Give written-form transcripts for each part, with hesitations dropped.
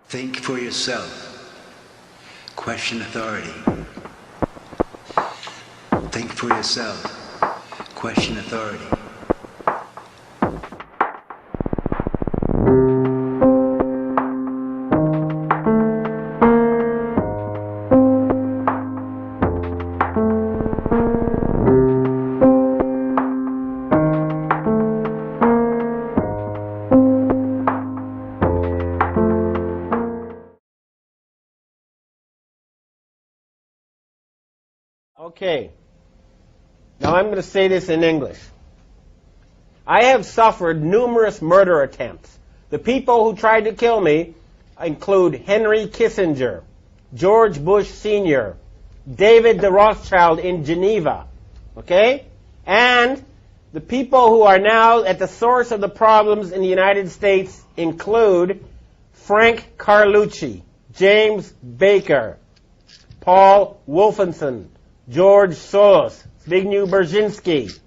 Think for yourself. Question authority. Think for yourself. Question authority. Okay, now I'm going to say this in English. I have suffered numerous murder attempts. The people who tried to kill me include Henry Kissinger, George Bush Sr., David the Rothschild in Geneva, okay? And the people who are now at the source of the problems in the United States include Frank Carlucci, James Baker, Paul Wolfenson, George Soros, Zbigniew Brzezinski,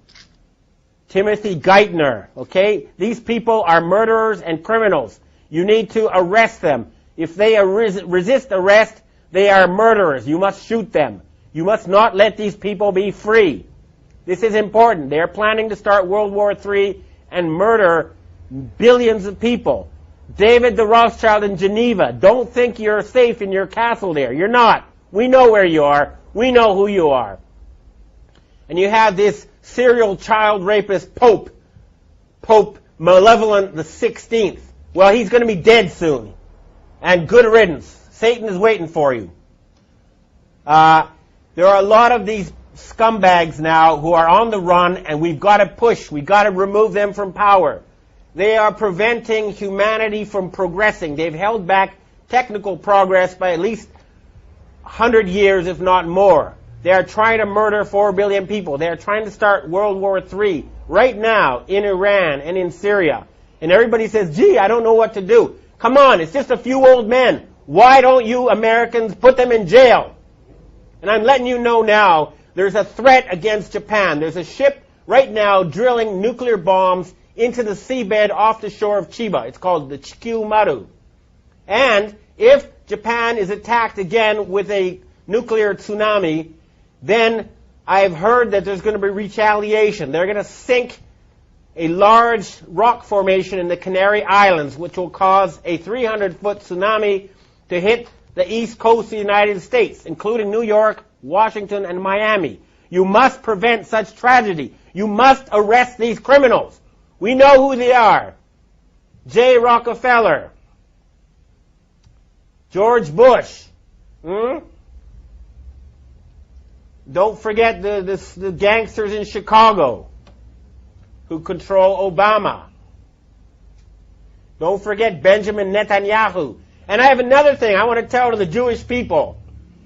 Timothy Geithner, okay? These people are murderers and criminals. You need to arrest them. If they resist arrest, they are murderers. You must shoot them. You must not let these people be free. This is important. They are planning to start World War III and murder billions of people. David the Rothschild in Geneva, don't think you're safe in your castle there. You're not. We know where you are. We know who you are. And you have this serial child rapist Pope Malevolent the 16th. Well, he's going to be dead soon. And good riddance. Satan is waiting for you. There are a lot of these scumbags now who are on the run, and we've got to push. We've got to remove them from power. They are preventing humanity from progressing. They've held back technical progress by at least 100 years, if not more. They are trying to murder 4 billion people. They are trying to start World War III right now in Iran and in Syria. And everybody says, gee, I don't know what to do. Come on, it's just a few old men. Why don't you Americans put them in jail? And I'm letting you know now, there's a threat against Japan. There's a ship right now drilling nuclear bombs into the seabed off the shore of Chiba. It's called the Chikyu Maru. And if Japan is attacked again with a nuclear tsunami, then I've heard that there's going to be retaliation. They're going to sink a large rock formation in the Canary Islands, which will cause a 300-foot tsunami to hit the east coast of the United States, including New York, Washington, and Miami. You must prevent such tragedy. You must arrest these criminals. We know who they are. J. Rockefeller, George Bush. Don't forget the gangsters in Chicago who control Obama. Don't forget Benjamin Netanyahu. And I have another thing I want to tell to the Jewish people.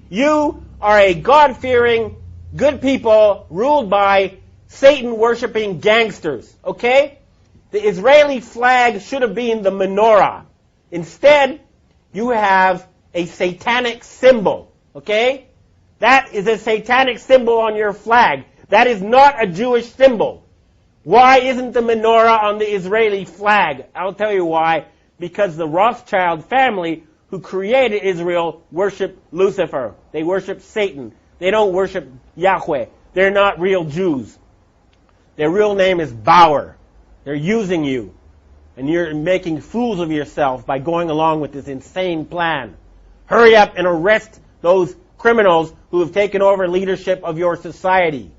You are a God-fearing, good people ruled by Satan-worshipping gangsters, okay? The Israeli flag should have been the menorah. Instead, you have a satanic symbol, okay? That is a satanic symbol on your flag. That is not a Jewish symbol. Why isn't the menorah on the Israeli flag? I'll tell you why. Because the Rothschild family who created Israel worship Lucifer. They worship Satan. They don't worship Yahweh. They're not real Jews. Their real name is Bauer. They're using you. And you're making fools of yourself by going along with this insane plan. Hurry up and arrest those criminals who have taken over leadership of your society.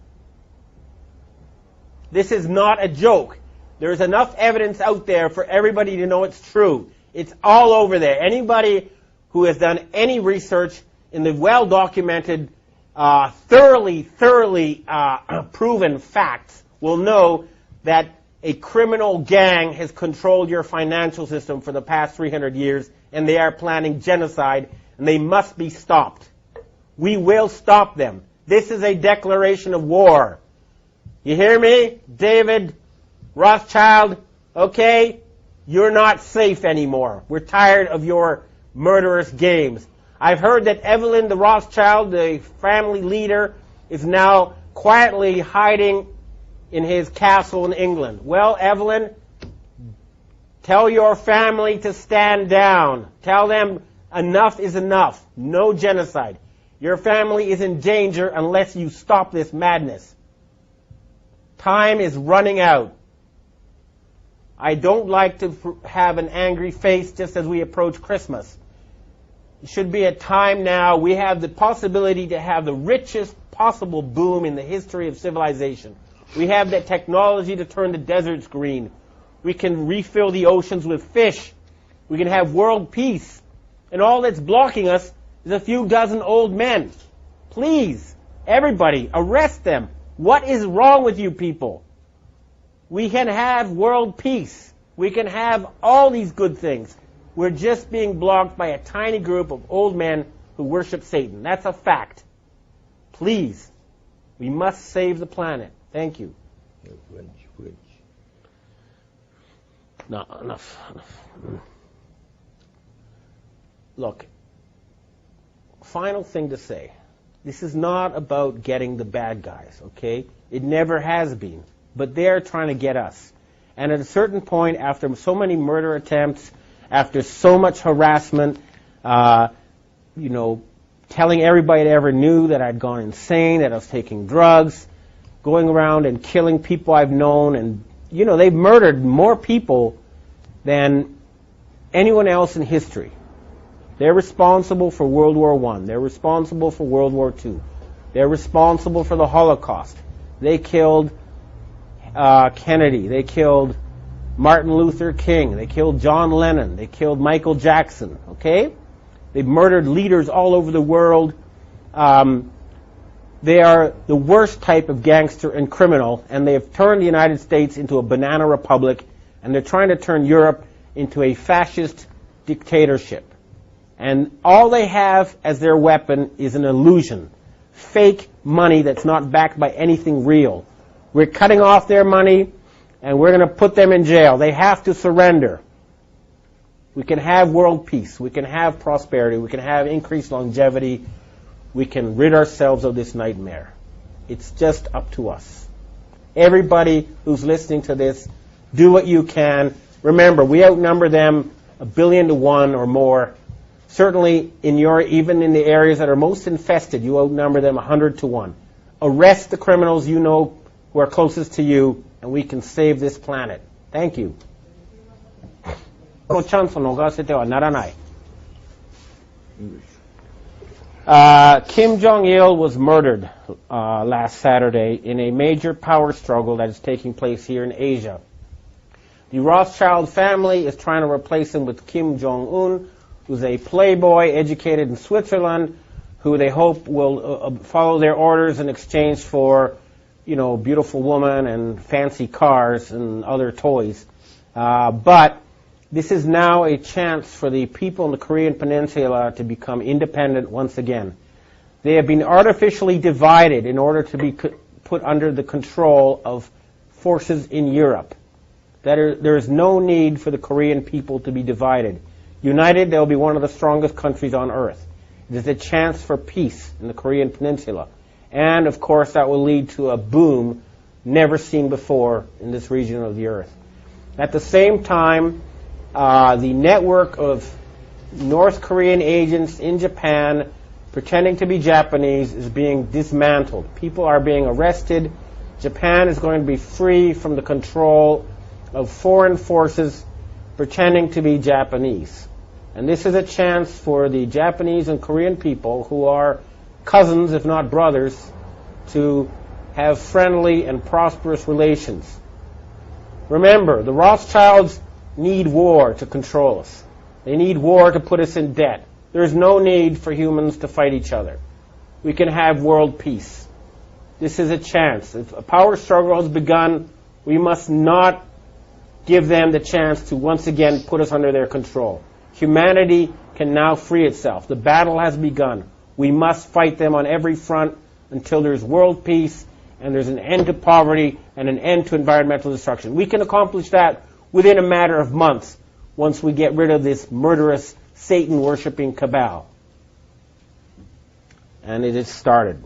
This is not a joke. There's enough evidence out there for everybody to know it's true. It's all over there. Anybody who has done any research in the well-documented, thoroughly proven facts will know that a criminal gang has controlled your financial system for the past 300 years, and they are planning genocide, and they must be stopped. We will stop them. This is a declaration of war. You hear me? David Rothschild, okay? You're not safe anymore. We're tired of your murderous games. I've heard that Evelyn the Rothschild, the family leader, is now quietly hiding in his castle in England. Well, Evelyn, Tell your family to stand down. Tell them enough is enough. No genocide. Your family is in danger unless you stop this madness. Time is running out. I don't like to have an angry face just as we approach Christmas. It should be a time now. We have the possibility to have the richest possible boom in the history of civilization. We have the technology to turn the deserts green. We can refill the oceans with fish. We can have world peace. And all that's blocking us is a few dozen old men. Please, everybody, arrest them. What is wrong with you people? We can have world peace. We can have all these good things. We're just being blocked by a tiny group of old men who worship Satan. That's a fact. Please, we must save the planet. Thank you. No, enough. Look, final thing to say. This is not about getting the bad guys, okay? It never has been. But they're trying to get us. And at a certain point, after so many murder attempts, after so much harassment, telling everybody that ever knew that I'd gone insane, that I was taking drugs, going around and killing people I've known, and, they've murdered more people than anyone else in history. They're responsible for World War I. They're responsible for World War II. They're responsible for the Holocaust. They killed Kennedy. They killed Martin Luther King. They killed John Lennon. They killed Michael Jackson. Okay? They've murdered leaders all over the world. They are the worst type of gangster and criminal, and they have turned the United States into a banana republic, and they're trying to turn Europe into a fascist dictatorship. And all they have as their weapon is an illusion. Fake money that's not backed by anything real. We're cutting off their money, and we're going to put them in jail. They have to surrender. We can have world peace. We can have prosperity. We can have increased longevity. We can rid ourselves of this nightmare. It's just up to us. Everybody who's listening to this, do what you can. Remember, we outnumber them 1 billion to 1 or more. Certainly, even in the areas that are most infested, you outnumber them 100 to 1. Arrest the criminals you know who are closest to you, and we can save this planet. Thank you. Kim Jong-il was murdered last Saturday in a major power struggle that is taking place here in Asia. The Rothschild family is trying to replace him with Kim Jong-un, who's a playboy educated in Switzerland, who they hope will follow their orders in exchange for, beautiful women and fancy cars and other toys. But this is now a chance for the people in the Korean Peninsula to become independent once again. They have been artificially divided in order to be put under the control of forces in Europe. There is no need for the Korean people to be divided. United, they'll be one of the strongest countries on earth. It is a chance for peace in the Korean Peninsula. And, of course, that will lead to a boom never seen before in this region of the earth. At the same time, the network of North Korean agents in Japan pretending to be Japanese is being dismantled. People are being arrested. Japan is going to be free from the control of foreign forces pretending to be Japanese. And this is a chance for the Japanese and Korean people, who are cousins, if not brothers, to have friendly and prosperous relations. Remember, the Rothschilds need war to control us. They need war to put us in debt. There is no need for humans to fight each other. We can have world peace. This is a chance. If a power struggle has begun, we must not give them the chance to once again put us under their control. Humanity can now free itself. The battle has begun. We must fight them on every front until there's world peace and there's an end to poverty and an end to environmental destruction. We can accomplish that within a matter of months once we get rid of this murderous, Satan-worshipping cabal. And it has started.